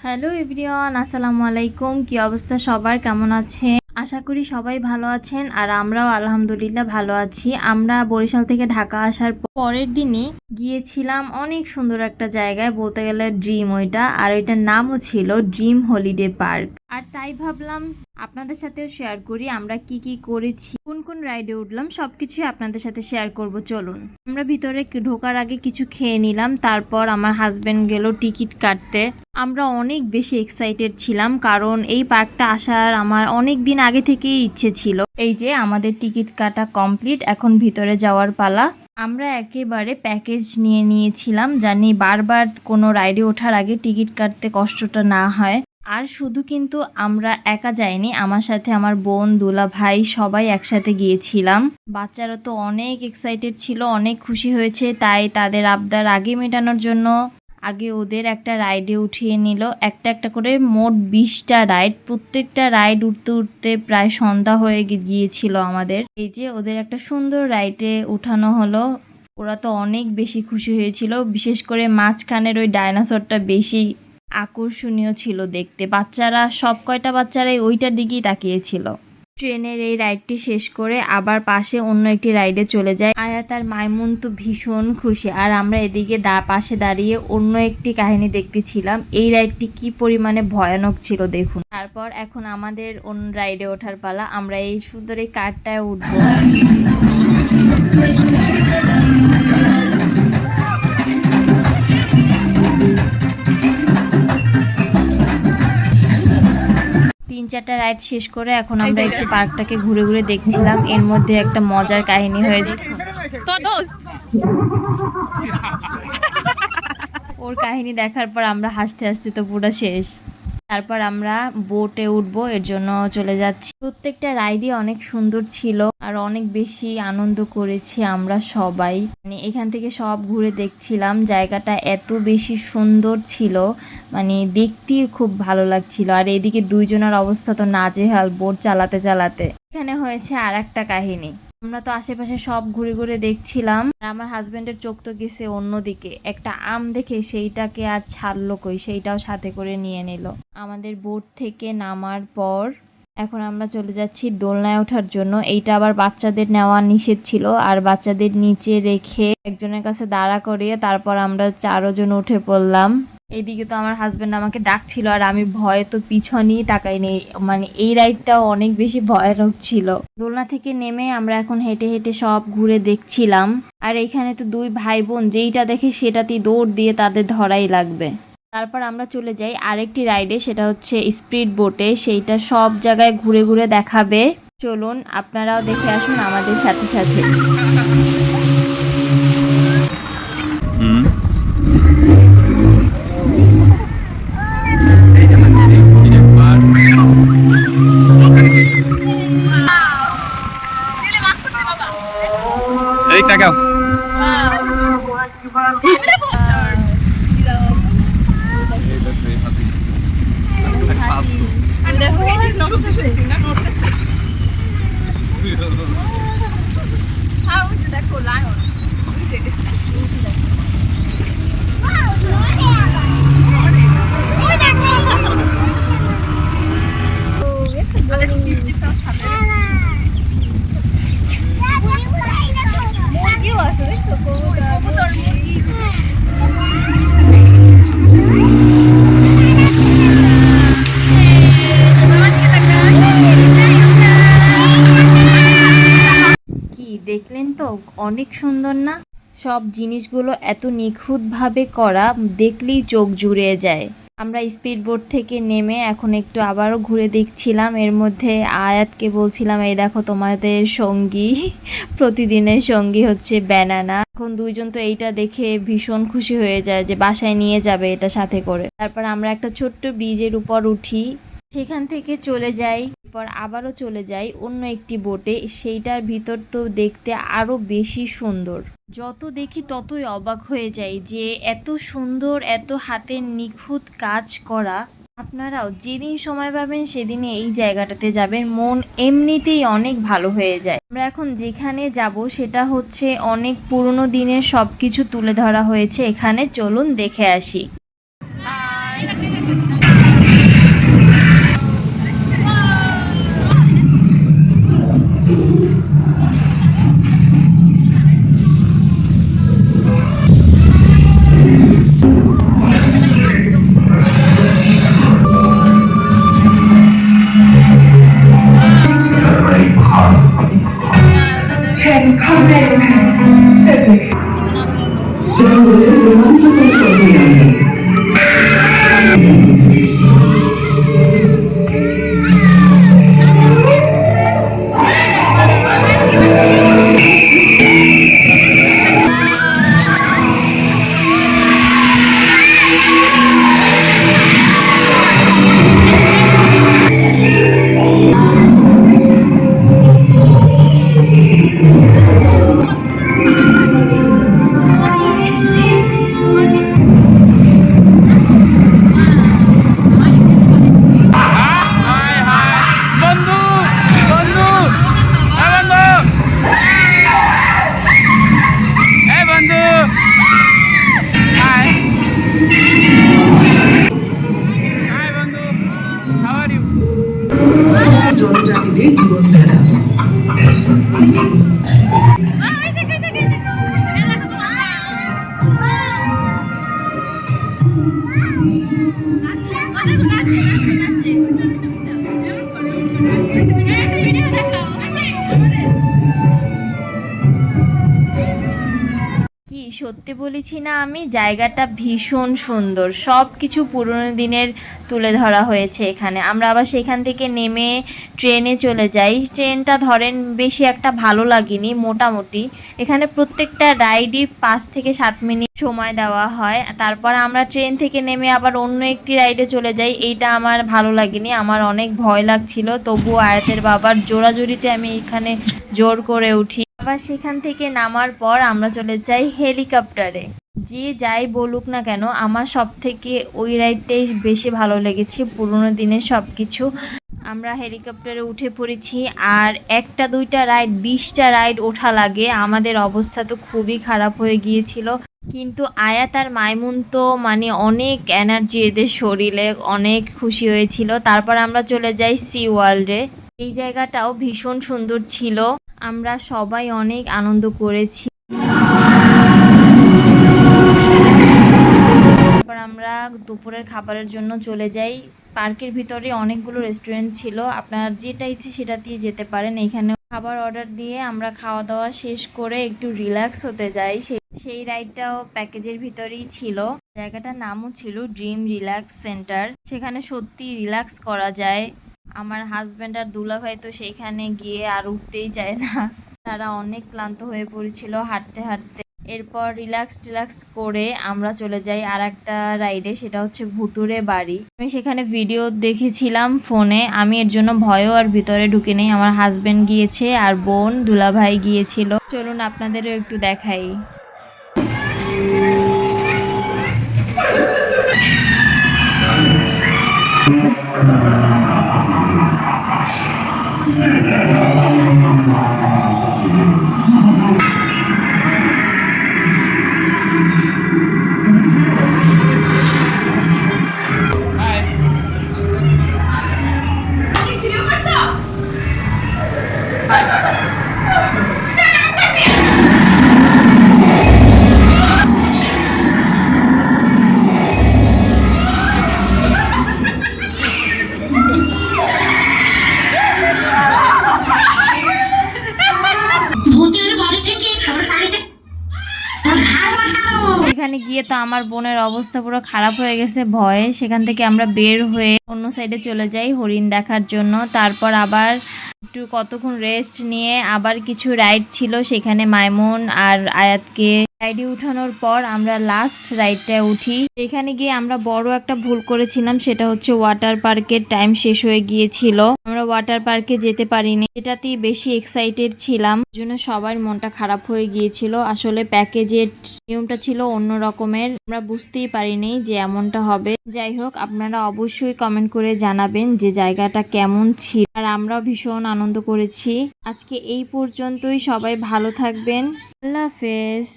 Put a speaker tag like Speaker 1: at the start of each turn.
Speaker 1: Hello everyone, আসসালামু আলাইকুম। কি অবস্থা সবার, কেমন আছেন? আশা করি সবাই ভালো আছেন আর আমরাও আলহামদুলিল্লাহ ভালো আছি। আমরা বরিশাল থেকে ঢাকা আসার পরের দিনই গিয়েছিলাম অনেক সুন্দর একটা জায়গায়, বলতে গেলে ড্রিম ওইটা, আর ওইটার নামও ছিল ড্রিম হলিডে পার্ক। আর তাই ভাবলাম আপনাদের সাথেও শেয়ার করি আমরা কি কি করেছি, কোন কোন রাইডে উঠলাম, সবকিছুই আপনাদের সাথে শেয়ার করব। চলুন আমরা ভিতরে ঢোকার আগে কিছু খেয়ে নিলাম, তারপর আমার হাজবেন্ড গেল টিকিট কাটতে। আমরা অনেক বেশি এক্সাইটেড ছিলাম কারণ এই পার্কটা আসার আমার অনেক দিন আগে থেকেই ইচ্ছে ছিল। এই যে আমাদের টিকিট কাটা কমপ্লিট, এখন ভিতরে যাওয়ার পালা। আমরা একেবারে প্যাকেজ নিয়ে নিয়েছিলাম, জানি বারবার কোনো রাইডে ওঠার আগে টিকিট কাটতে কষ্টটা না হয়। আর শুধু কিন্তু আমরা একা যাইনি, আমার সাথে আমার বোন, দুলা ভাই সবাই একসাথে গিয়েছিলাম। বাচ্চারা তো অনেক এক্সাইটেড ছিল, অনেক খুশি হয়েছে, তাই তাদের আবদার আগে মেটানোর জন্য আগে ওদের একটা রাইডে উঠিয়ে নিল। একটা একটা করে মোট 20টা রাইড, প্রত্যেকটা রাইড উঠতে উঠতে প্রায় সন্ধ্যা হয়ে গিয়েছিল আমাদের। এই যে ওদের একটা সুন্দর রাইডে উঠানো হলো, ওরা তো অনেক বেশি খুশি হয়েছিল। বিশেষ করে মাঝখানের ওই ডায়নোসরটা বেশি আকর্ষণীয় ছিল দেখতে, বাচ্চারা সব কয়টা বাচ্চারাই ওইটার দিকেই তাকিয়েছিল। ট্রেনের এই রাইডটি শেষ করে আবার পাশে অন্য একটি রাইডে চলে যায়। আয়াত আর মাইমুন তো ভীষণ খুশি, আর আমরা এদিকে পাশে দাঁড়িয়ে অন্য একটি কাহিনী দেখতেছিলাম। এই রাইডটি কি পরিমাণে ভয়ানক ছিল দেখুন। তারপর এখন আমাদের অন্য রাইডে ওঠার পালা, আমরা এই সুন্দর এই কারটায় উঠবো। 3-4টা রাইড শেষ করে এখন আমরা একটু পার্কটাকে ঘুরে ঘুরে দেখছিলাম। এর মধ্যে একটা মজার কাহিনী হয়েছে, ওর কাহিনী দেখার পর আমরা হাসতে হাসতে তো পুরো শেষ। তারপর আমরা বোটে উঠবো, এর জন্য চলে যাচ্ছি। প্রত্যেকটা রাইডই অনেক সুন্দর ছিল আর অনেক বেশি আনন্দ করেছি আমরা সবাই। মানে এখান থেকে সব ঘুরে দেখছিলাম, জায়গাটা এত বেশি সুন্দর ছিল, মানে দেখতেই খুব ভালো লাগছিল। আর এদিকে দুইজনের অবস্থা তো নাজেহাল বোট চালাতে চালাতে। এখানে হয়েছে আর একটা কাহিনী, আমরা তো আশেপাশে সব ঘুরে ঘুরে দেখছিলাম, আর আমার হাজবেন্ডের চোখ তো গেছে অন্যদিকে। একটা আম দেখে সেইটাকে আর ছাড়লো কই, সেইটাও সাথে করে নিয়ে নিল। আমাদের বোট থেকে নামার পর এখন আমরা চলে যাচ্ছি দোলনায় ওঠার জন্য। এইটা আবার বাচ্চাদের নেওয়া নিষেধ ছিল, আর বাচ্চাদের নিচে রেখে একজনের কাছে দাঁড়া করিয়ে তারপর আমরা 4 জন উঠে পড়লাম। এইদিকে তো আমার হাজবেন্ড আমাকে ডাকছিল আর আমি ভয়ে তো পিছনেই তাকাইনি, মানে এই রাইডটাও অনেক বেশি ভয়ানক ছিল। দোলনা থেকে নেমে আমরা এখন হেঁটে হেঁটে সব ঘুরে দেখছিলাম, আর এখানে তো 2 ভাই বোন যেইটা দেখে সেটাতেই দৌড় দিয়ে তাদের ধরাই লাগবে। তারপর আমরা চলে যাই আরেকটি রাইডে, সেটা হচ্ছে স্পিড বোটে, সেইটা সব জায়গায় ঘুরে ঘুরে দেখাবে। চলুন আপনারাও দেখে আসুন আমাদের সাথে সাথে।
Speaker 2: এই টাকা
Speaker 1: দেখলেন তো অনেক সুন্দর না? সব জিনিসগুলো এত নিখুঁতভাবে করা, দেখলেই চোখ জুড়িয়ে যায়। আমরা স্পিড বোট থেকে নেমে এখন একটু আবারও ঘুরে দেখছিলাম। এর মধ্যে আয়াতকে বলছিলাম, এই দেখো তোমাদের সঙ্গী, প্রতিদিনের সঙ্গী হচ্ছে ব্যানানা। এখন 2 জন তো এইটা দেখে ভীষণ খুশি হয়ে যায় যে বাসায় নিয়ে যাবে এটা সাথে করে। তারপর আমরা একটা ছোট্ট ব্রিজের উপর উঠি, সেখান থেকে চলে যাই, এরপর আবারও চলে যাই অন্য একটি বোটে। সেইটার ভিতর তো দেখতে আরো বেশি সুন্দর, যত দেখি ততই অবাক হয়ে যাই যে এত সুন্দর, এত হাতের নিখুঁত কাজ করা। আপনারাও যেদিন সময় পাবেন সেদিনই এই জায়গাটাতে যাবেন, মন এমনিতেই অনেক ভালো হয়ে যায়। আমরা এখন যেখানে যাব সেটা হচ্ছে অনেক পুরনো দিনের সবকিছু তুলে ধরা হয়েছে এখানে, চলুন দেখে আসি। ফার্স্টে বলেছি না, আমি জায়গাটা ভীষণ সুন্দর, সব কিছু পুরনো দিনের তুলে ধরা হয়েছে এখানে। আমরা আবার সেখান থেকে নেমে ট্রেনে চলে যাই। ট্রেনটা ধরেন বেশি একটা ভালো লাগেনি, মোটামুটি। এখানে প্রত্যেকটা রাইডই 5 থেকে 7 মিনিট সময় দেওয়া হয়। তারপর আমরা ট্রেন থেকে নেমে আবার অন্য একটি রাইডে চলে যাই। এইটা আমার ভালো লাগেনি, আমার অনেক ভয় লাগছিল, তবুও আয়াতের বাবার জোরাজুরিতে আমি এখানে জোর করে উঠি। আবার সেখান থেকে নামার পর আমরা চলে যাই হেলিকপ্টারে। যে যাই বলুক না কেন, আমার সব থেকে ওই রাইডটাই বেশি ভালো লেগেছে, পুরোনো দিনের সব কিছু। আমরা হেলিকপ্টারে উঠে পড়েছি, আর একটা দুইটা রাইড 20টা রাইড ওঠা লাগে। আমাদের অবস্থা তো খুবই খারাপ হয়ে গিয়েছিল, কিন্তু আয়াত আর মাইমুন তো মানে অনেক এনার্জি এদের শরীরে, অনেক খুশি হয়েছিল। তারপর আমরা চলে যাই সি ওয়ার্ল্ডে। এই জায়গাটাও ভীষণ সুন্দর ছিল, আমরা সবাই অনেক আনন্দ করেছি। তারপর আমরা দুপুরের খাবারের জন্য চলে যাই। পার্কের ভিতরে অনেকগুলো রেস্টুরেন্ট ছিল, আপনার যেটা ইচ্ছে সেটা দিয়ে যেতে পারেন। এখানে খাবার অর্ডার দিয়ে আমরা খাওয়া দাওয়া শেষ করে একটু রিল্যাক্স হতে যাই। সেই রাইডটাও প্যাকেজের ভিতরেই ছিল। জায়গাটার নামও ছিল ড্রিম রিল্যাক্স সেন্টার। সেখানে সত্যি রিল্যাক্স করা যায়। আমার হাজব্যান্ড আর দুলাভাই তো সেইখানে গিয়ে আর উঠতেই চায় না, তারা অনেক ক্লান্ত হয়ে পড়েছিল হাঁটতে হাঁটতে। এরপর রিল্যাক্স করে আমরা চলে যাই আর একটা রাইডে, সেটা হচ্ছে ভুতুরে বাড়ি। আমি সেখানে ভিডিও দেখেছিলাম ফোনে, আমি এর জন্য ভয়ও আর ভিতরে ঢুকে নেই। আমার হাজবেন্ড গিয়েছে আর বোন দুলাভাই গিয়েছিল। চলুন আপনাদেরও একটু দেখাই। সেখানে গিয়ে তো আমার বোনের অবস্থা পুরো খারাপ হয়ে গেছে ভয়ে। সেখান থেকে আমরা বের হয়ে অন্য সাইডে চলে যাই হরিণ দেখার জন্য। তারপর আবার একটু কতক্ষণ রেস্ট নিয়ে আবার কিছু রাইড ছিল, সেখানে মাইমুন আর আয়াতকে রাইডে উঠানোর পর আমরা লাস্ট রাইডটায় উঠি। এখানে গিয়ে আমরা বড় একটা ভুল করেছিলাম, সেটা হচ্ছে ওয়াটার পার্কের টাইম শেষ হয়ে গিয়েছিল, আমরা ওয়াটার পার্কে যেতে পারিনি। এটাতেই বেশি এক্সাইটেড ছিলাম, এই জন্য সবার মনটা খারাপ হয়ে গিয়েছিল। আসলে প্যাকেজের নিয়মটা ছিল অন্য রকমের, আমরা বুঝতেই পারিনি যে এমনটা হবে। যাই হোক, আপনারা অবশ্যই কমেন্ট করে জানাবেন যে জায়গাটা কেমন ছিল, আর আমরাও ভীষণ আনন্দ করেছি। আজকে এই পর্যন্তই, সবাই ভালো থাকবেন, আল্লাহ হাফেজ।